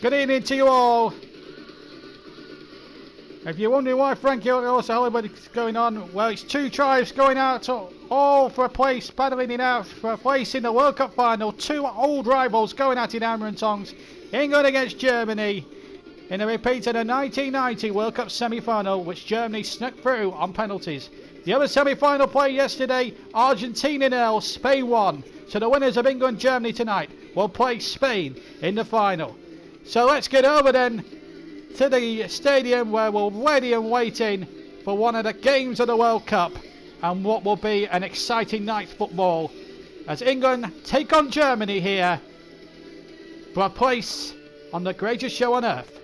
Good evening to you all. If you're wondering why Frankie also Hollywood is going on, well, it's two tribes going out all for a place, battling it out for a place in the World Cup final. Two old rivals going at it hammer and tongs. England against Germany in a repeat of the 1990 World Cup semi-final, which Germany snuck through on penalties. The other semi-final play yesterday, Argentina 0, Spain 1. So the winners of England-Germany tonight will play Spain in the final. So let's get over then to the stadium where we're ready and waiting for one of the games of the World Cup and what will be an exciting night's football as England take on Germany here for a place on the greatest show on earth,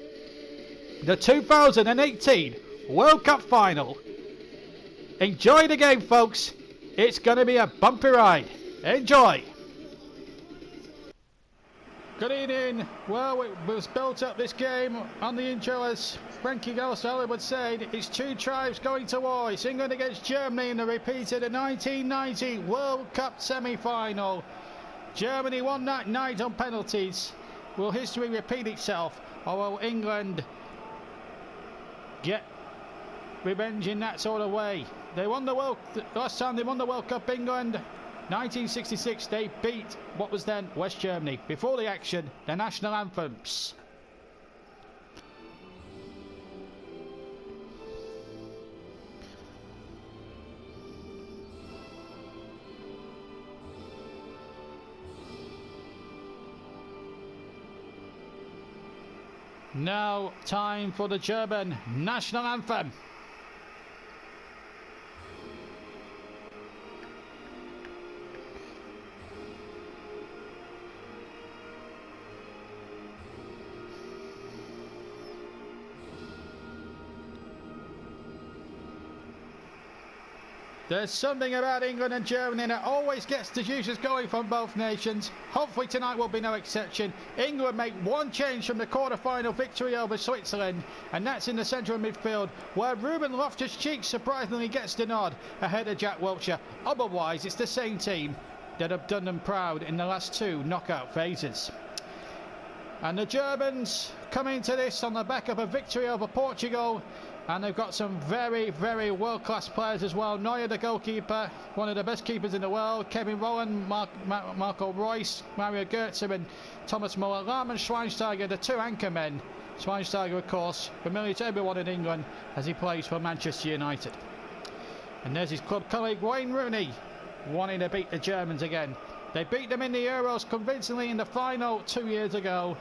the 2018 World Cup final. Enjoy the game, folks. It's going to be a bumpy ride. Enjoy. Good evening. Well, it was built up this game on the intro as Frankie Galsella would say. It's two tribes going to war. It's England against Germany in the repeat of the 1990 World Cup semi-final. Germany won that night on penalties. Will history repeat itself, or will England get revenge in that sort of way? They won the last time they won the World Cup, England. 1966, they beat what was then West Germany. Before the action, the national anthems. Now, time for the German national anthem. There's something about England and Germany that always gets the juices going from both nations. Hopefully tonight will be no exception. England make one change from the quarter-final victory over Switzerland, and that's in the centre of midfield, where Ruben Loftus-Cheek surprisingly gets the nod ahead of Jack Wilshere. Otherwise, it's the same team that have done them proud in the last two knockout phases. And the Germans come into this on the back of a victory over Portugal. And they've got some very, very world-class players as well. Neuer, the goalkeeper, one of the best keepers in the world. Kevin Volland, Marco Reus, Mario Götze and Thomas Muller. Lahm and Schweinsteiger, the two anchor men. Schweinsteiger, of course, familiar to everyone in England as he plays for Manchester United. And there's his club colleague Wayne Rooney, wanting to beat the Germans again. They beat them in the Euros convincingly in the final 2 years ago.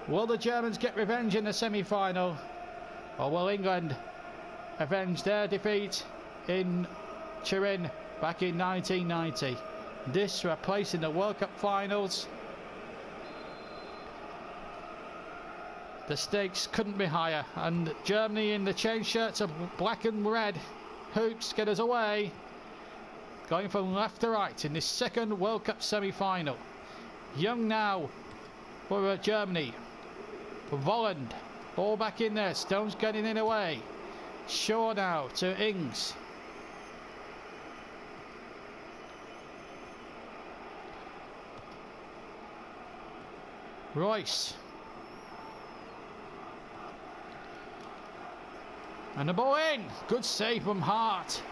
Will the Germans get revenge in the semi-final? Or will England avenge their defeat in Turin back in 1990? This for a place in the World Cup finals. The stakes couldn't be higher, and Germany in the chain shirts of black and red hoops get us away, going from left to right in this second World Cup semi-final. Young now for Germany, for Volland. Ball back in there, Stones getting in away. Shaw now to Ings. Royce. And the ball in. Good save from Hart.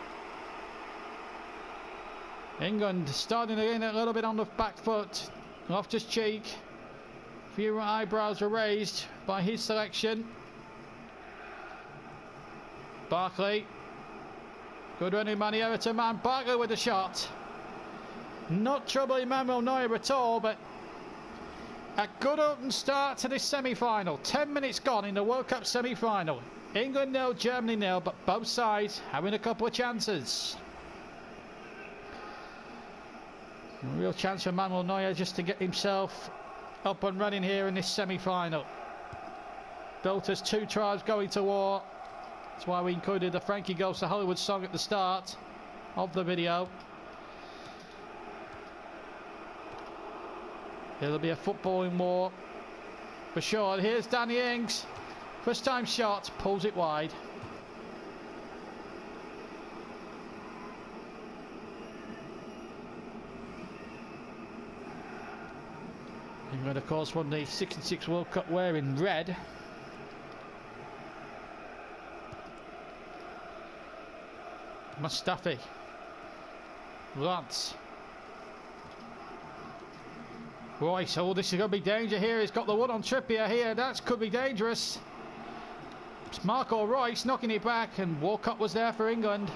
England starting again a little bit on the back foot. Loftus-Cheek. A few eyebrows were raised by his selection. Barkley. Good running man here to man. Barkley with the shot. Not troubling Manuel Neuer at all, but a good open start to this semi-final. 10 minutes gone in the World Cup semi-final. England 0, Germany 0, but both sides having a couple of chances. A real chance for Manuel Neuer just to get himself up and running here in this semi-final. Built as two tribes going to war. That's why we included the Frankie Goes to Hollywood song at the start of the video. It'll be a footballing war for sure. Here's Danny Ings. First time shot, pulls it wide. England, of course, won the 66 World Cup wearing red. Mustafi. Lance. Royce. Oh, this is going to be danger here. He's got the one on Trippier here. That could be dangerous. It's Marco Royce knocking it back, and Walcott was there for England.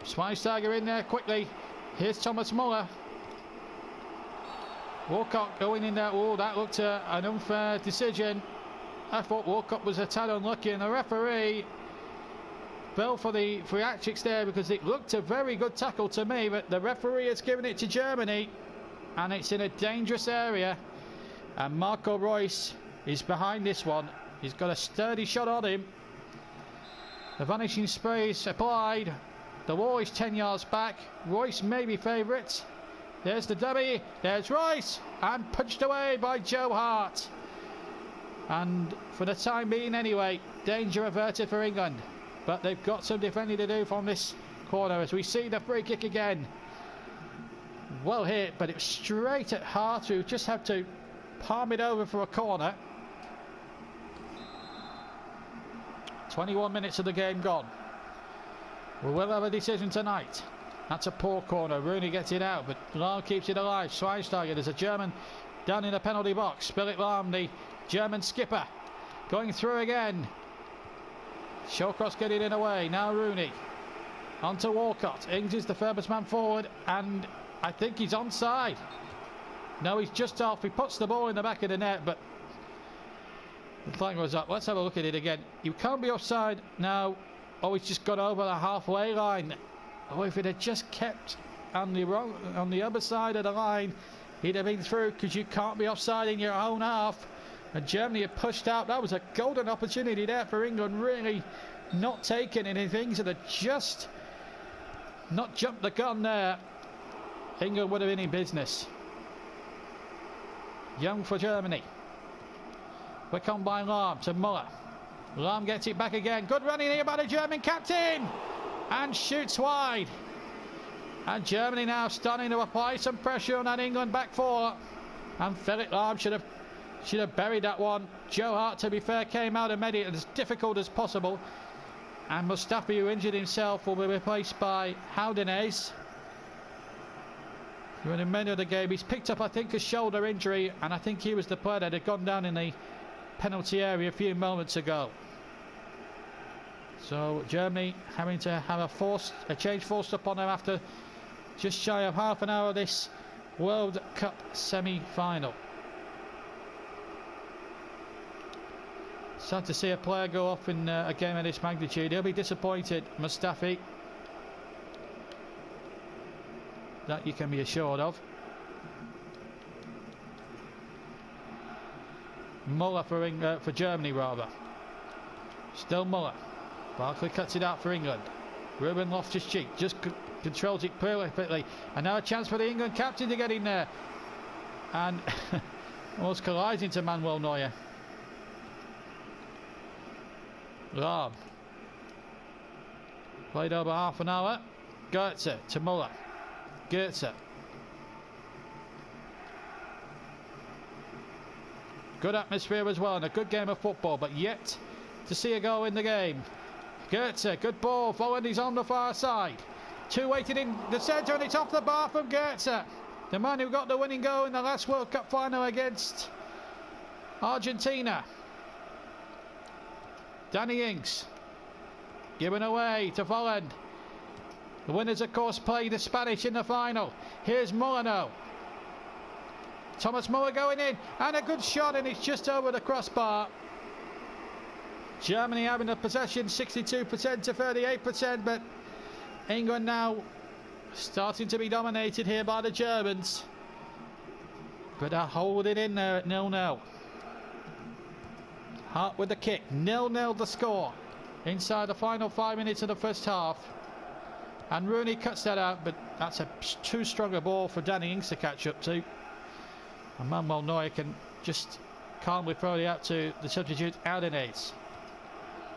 Schweinsteiger in there quickly. Here's Thomas Muller. Walcott going in there. Oh, that looked an unfair decision. I thought Walcott was a tad unlucky, and the referee fell for the theatrics there because it looked a very good tackle to me, but the referee has given it to Germany, and it's in a dangerous area, and Marco Royce is behind this one. He's got a sturdy shot on him. The vanishing spray is applied. The wall is 10 yards back. Royce may be favourite. There's the dummy. There's Royce, and punched away by Joe Hart. And for the time being anyway, danger averted for England. But they've got some defending to do from this corner as we see the free kick again. Well hit, but it's straight at Hart, who just had to palm it over for a corner. 21 minutes of the game gone. We will have a decision tonight. That's a poor corner. Rooney gets it out, but Lahm keeps it alive. Schweinsteiger, there's a German down in the penalty box. Philipp Lahm, the German skipper, going through again. Shawcross getting in away. Now Rooney. On to Walcott. Ings is the furthest man forward, and I think he's onside. No, he's just off. He puts the ball in the back of the net, but the flag was up. Let's have a look at it again. You can't be offside now. Oh, he's just got over the halfway line. Oh, if it had just kept on the other side of the line, he'd have been through, because you can't be offside in your own half. And Germany had pushed out. That was a golden opportunity there for England, really not taken, and if things had just not jumped the gun there, England would have been in business. Young for Germany. We're come by Lahm to Muller. Lahm gets it back again. Good running here by the German captain, and shoots wide. And Germany now starting to apply some pressure on that England back four. And Philipp Lahm should have buried that one. Joe Hart, to be fair, came out and made it as difficult as possible. And Mustafi, who injured himself, will be replaced by Houdinez. In the middle of the game, he's picked up, I think, a shoulder injury, and I think he was the player that had gone down in the penalty area a few moments ago. So Germany having to have a change forced upon them after just shy of half an hour of this World Cup semi-final. Sad to see a player go off in a game of this magnitude. He'll be disappointed, Mustafi. That you can be assured of. Muller for Germany, rather. Still Muller. Barkley cuts it out for England. Ruben Loftus-Cheek just controls it perfectly. And now a chance for the England captain to get in there. And almost collides into Manuel Neuer. Lahm. Played over half an hour. Goetze to Muller. Goetze. Good atmosphere as well, and a good game of football, but yet to see a goal in the game. Goetze, good ball, followed, he's on the far side. Two waiting in the centre, and it's off the bar from Goetze. The man who got the winning goal in the last World Cup final against Argentina. Danny Ings. Given away to Volland. The winners, of course, play the Spanish in the final. Here's Molyneux. Thomas Muller going in, and a good shot, and it's just over the crossbar. Germany having the possession 62% to 38%, but England now starting to be dominated here by the Germans. But they're holding in there at 0-0. Hart with the kick, 0-0 the score inside the final 5 minutes of the first half. And Rooney cuts that out, but that's a too strong a ball for Danny Ings to catch up to. And Manuel Neuer can just calmly throw it out to the substitute Houdinez.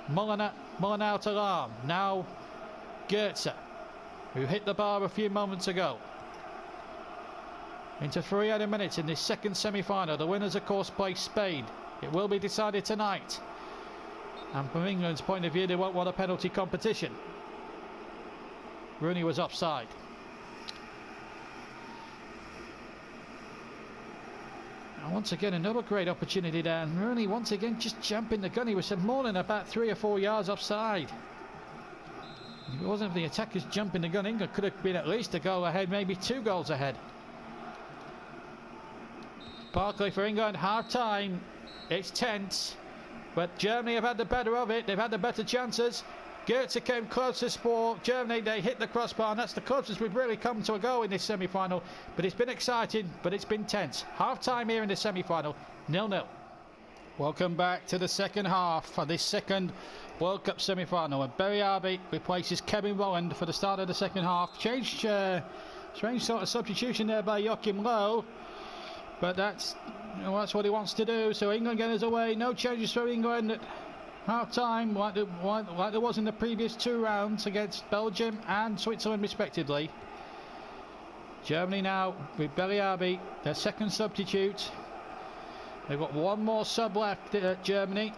Muller now to Lahm. Now Goetze, who hit the bar a few moments ago. into 300 minutes in this second semi-final. The winners, of course, play Spain. It will be decided tonight. And from England's point of view, they won't want a penalty competition. Rooney was offside. And once again, another great opportunity there. And Rooney, once again, just jumping the gun. He was more than about 3 or 4 yards offside. If it wasn't for the attackers jumping the gun, England could have been at least a goal ahead, maybe 2 goals ahead. Barkley for England, half time. It's tense, but Germany have had the better of it. They've had the better chances. Goetze came closest for Germany. They hit the crossbar, and that's the closest we've really come to a goal in this semi-final. But it's been exciting, but it's been tense. Half time here in the semi-final, 0-0. Welcome back to the second half of this second World Cup semi-final. And Berriabi replaces Kevin Rolland for the start of the second half. Strange sort of substitution there by Joachim Low. But that's what he wants to do. So England get us away. No changes for England at half time, like there was in the previous 2 rounds against Belgium and Switzerland respectively. Germany now with Berriabi, their second substitute. They've got 1 more sub left at Germany.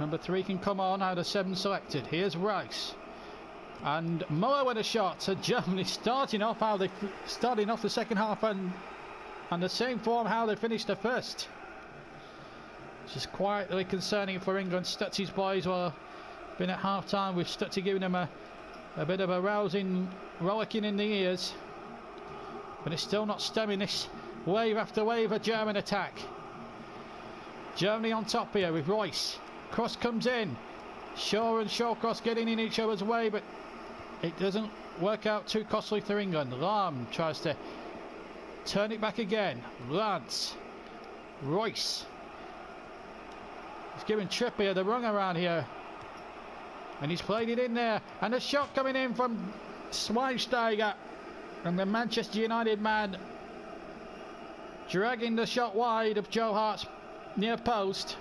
Number 3 can come on out of 7 selected. Here's Rice. And Muller with a shot. So Germany starting off the second half and the same form how they finished the first. Which is quietly concerning for England. Stutzy's boys were been at half time with Stutzy giving them a bit of a rousing rollicking in the ears. But it's still not stemming this wave after wave of German attack. Germany on top here with Royce. Cross comes in. Shaw and Shawcross getting in each other's way, but it doesn't work out too costly for England. Lahm tries to turn it back again. Lance. Royce. He's giving Trippier the run around here. And he's played it in there. And a shot coming in from Schweinsteiger. And the Manchester United man dragging the shot wide of Joe Hart's near post.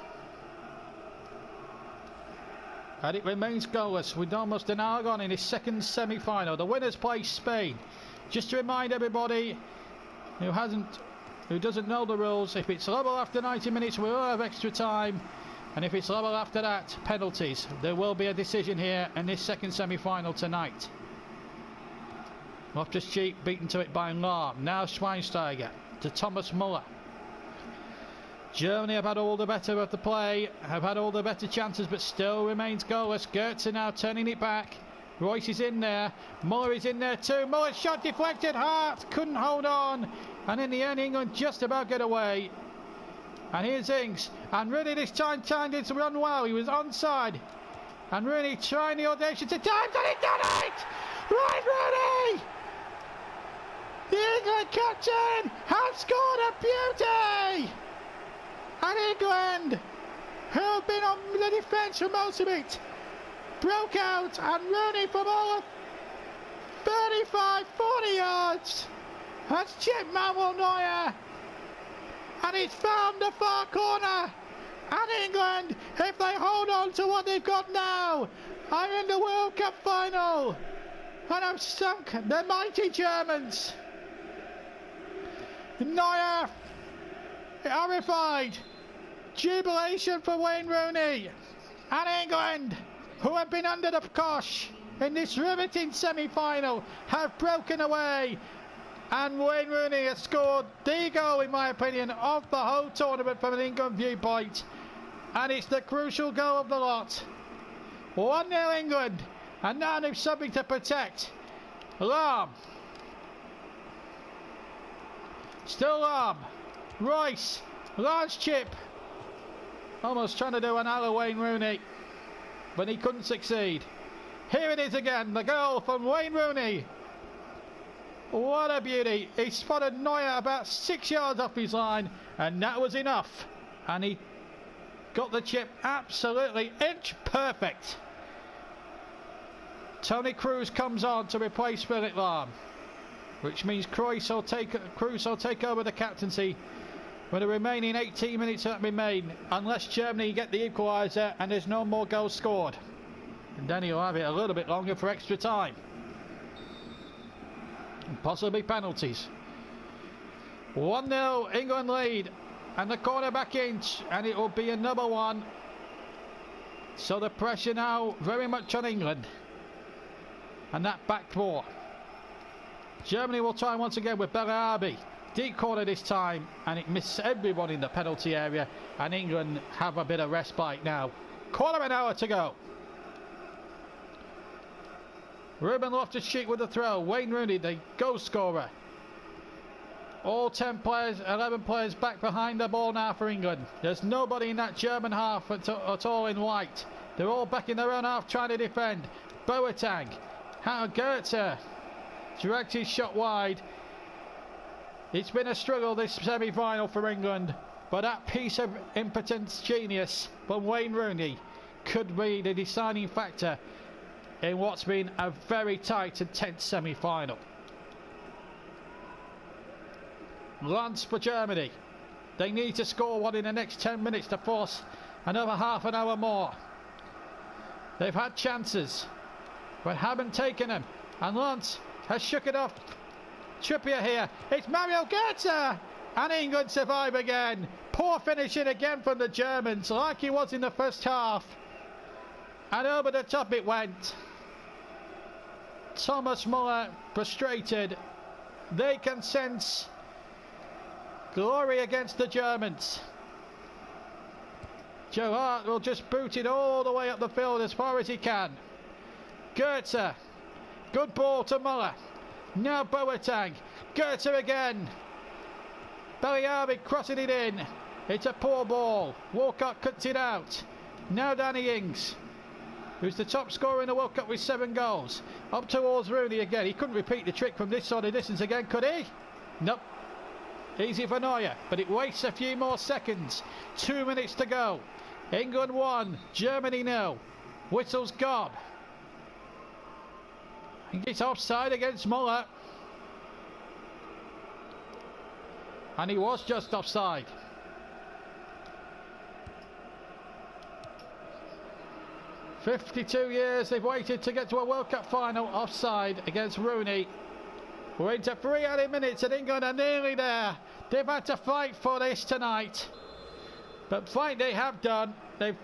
And it remains goalless with almost an hour gone in his second semi-final. The winners play Spain. Just to remind everybody who doesn't know the rules, if it's level after 90 minutes, we will have extra time. And if it's level after that, penalties. There will be a decision here in this second semi-final tonight. Loftus-Cheek beaten to it by Lahm. Now Schweinsteiger to Thomas Muller. Germany have had all the better of the play, have had all the better chances, but still remains goalless. Goetze now turning it back. Royce is in there. Muller is in there too. Muller's shot deflected. Hart couldn't hold on. And in the end, England just about get away. And here's Ings. And Rooney this time timed it to run well. He was onside. And Rooney trying the audacious attempt, and he done it! Right, Rooney! The England captain has scored a beauty! And England, who have been on the defence for most of it, broke out, and Rooney from all of 35-40 yards has chipped Manuel Neuer, and it's found the far corner. And England, if they hold on to what they've got now, are in the World Cup final and have sunk the mighty Germans. Neuer horrified. Jubilation for Wayne Rooney. And England, who have been under the cosh in this riveting semi-final, have broken away. And Wayne Rooney has scored the goal, in my opinion, of the whole tournament from an England viewpoint. And it's the crucial goal of the lot. 1-0 England. And now they've something to protect. Lahm. Still Lahm. Royce. Large chip. Almost trying to do an ala Wayne Rooney, but he couldn't succeed. Here it is again, the goal from Wayne Rooney. What a beauty. He spotted Neuer about 6 yards off his line, and that was enough. And he got the chip absolutely inch perfect. Toni Kroos comes on to replace Philipp Lahm, which means Kroos will take over the captaincy with the remaining 18 minutes that remain, unless Germany get the equaliser and there's no more goals scored. And then he'll have it a little bit longer for extra time. Possibly penalties. 1-0 England lead, and the corner back inch, and it will be another one. So the pressure now very much on England, and that back four. Germany will try once again with Bellarabi. Deep corner this time, and it missed everyone in the penalty area, and England have a bit of respite now. Quarter of an hour to go. Ruben Loftus-Cheek with the throw. Wayne Rooney, the goal scorer. All 10 players, 11 players back behind the ball now for England. There's nobody in that German half at all in white. They're all back in their own half trying to defend. Boateng. Goethe directs his shot wide. It's been a struggle this semi-final for England, but that piece of impotent genius from Wayne Rooney could be the deciding factor in what's been a very tight and tense semi-final. Lance for Germany. They need to score one in the next 10 minutes to force another half an hour more. They've had chances, but haven't taken them. And Lance has shook it off. Trippier here. It's Mario Götze, and England survive again. Poor finishing again from the Germans, like he was in the first half. And over the top it went. Thomas Muller frustrated. They can sense glory against the Germans. Joe Hart will just boot it all the way up the field as far as he can. Goetze. Good ball to Muller. Now Boateng. Goetze again. Bellarabi crossing it in. It's a poor ball. Walcott cuts it out. Now Danny Ings, who's the top scorer in the World Cup with 7 goals. Up towards Rooney again. He couldn't repeat the trick from this sort of distance again, could he? Nope. Easy for Neuer, but it wastes a few more seconds. 2 minutes to go. England 1, Germany 0. Whistle's gone. I think it's offside against Muller. And he was just offside. "52 years they've waited to get to a World Cup final. Offside against Rooney. We're into 3 added minutes and England are nearly there. They've had to fight for this tonight. But fight they have done. They've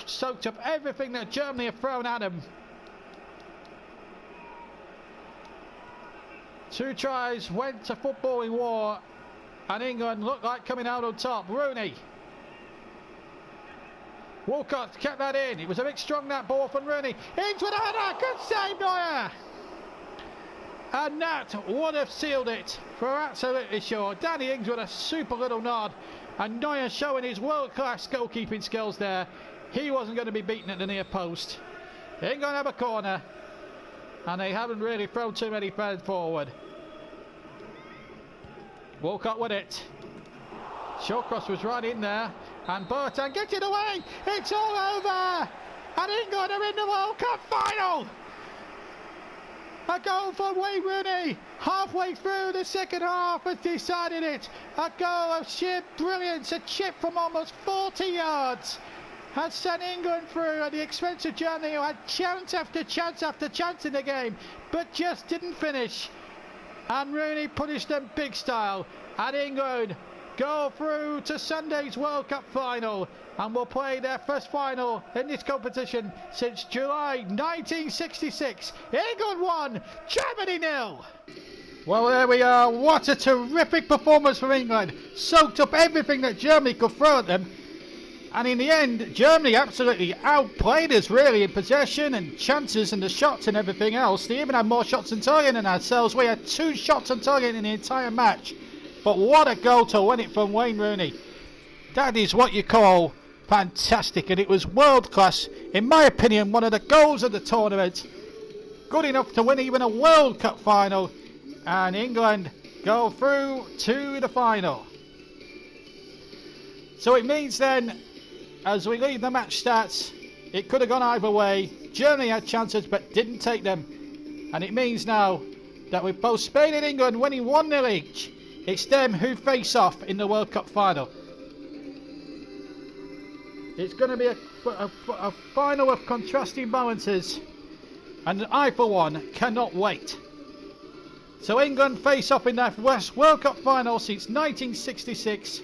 soaked up everything that Germany have thrown at them. 2 tries went to footballing war, and England looked like coming out on top. Rooney. Walcott kept that in. It was a bit strong, that ball from Rooney. Into the header. Good save, Neuer. And that would have sealed it for absolutely sure. Danny Ings with a super little nod, and Neuer showing his world-class goalkeeping skills there. He wasn't going to be beaten at the near post. England have a corner, and they haven't really thrown too many players forward. Walcott with it. Short cross was right in there, and Boateng gets it away. It's all over, and England are in the World Cup final. A goal from Wayne Rooney halfway through the second half has decided it. A goal of sheer brilliance, a chip from almost 40 yards has sent England through at the expense of Germany, who had chance after chance after chance in the game, but just didn't finish. And Rooney punished them big style, and England go through to Sunday's World Cup final and will play their first final in this competition since July 1966. England 1, Germany 0. Well, there we are. What a terrific performance from England. Soaked up everything that Germany could throw at them. And in the end, Germany absolutely outplayed us, really, in possession and chances and the shots and everything else. They even had more shots on target than ourselves. We had 2 shots on target in the entire match. But what a goal to win it from Wayne Rooney. That is what you call fantastic, and it was world class. In my opinion, one of the goals of the tournament. Good enough to win even a World Cup final, and England go through to the final. So it means then, as we leave the match stats, it could have gone either way. Germany had chances but didn't take them, and it means now that with both Spain and England winning 1-0 each, it's them who face off in the World Cup final. It's going to be a final of contrasting balances, and I, for one, cannot wait. So England face off in their West World Cup final since 1966,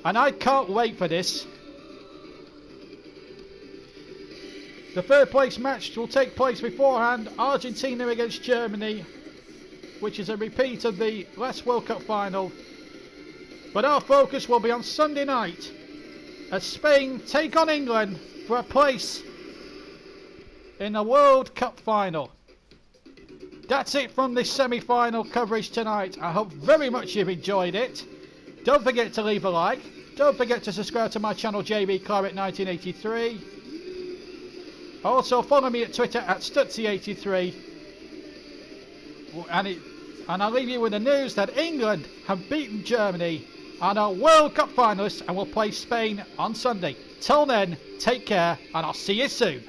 and I can't wait for this. The third place match will take place beforehand, Argentina against Germany, which is a repeat of the last World Cup final. But our focus will be on Sunday night as Spain take on England for a place in the World Cup final. That's it from this semi-final coverage tonight. I hope very much you've enjoyed it. Don't forget to leave a like. Don't forget to subscribe to my channel JB Claret 1983. Also follow me at Twitter at Stutzy83. And I'll leave you with the news that England have beaten Germany and are World Cup finalists and will play Spain on Sunday. Till then, take care and I'll see you soon.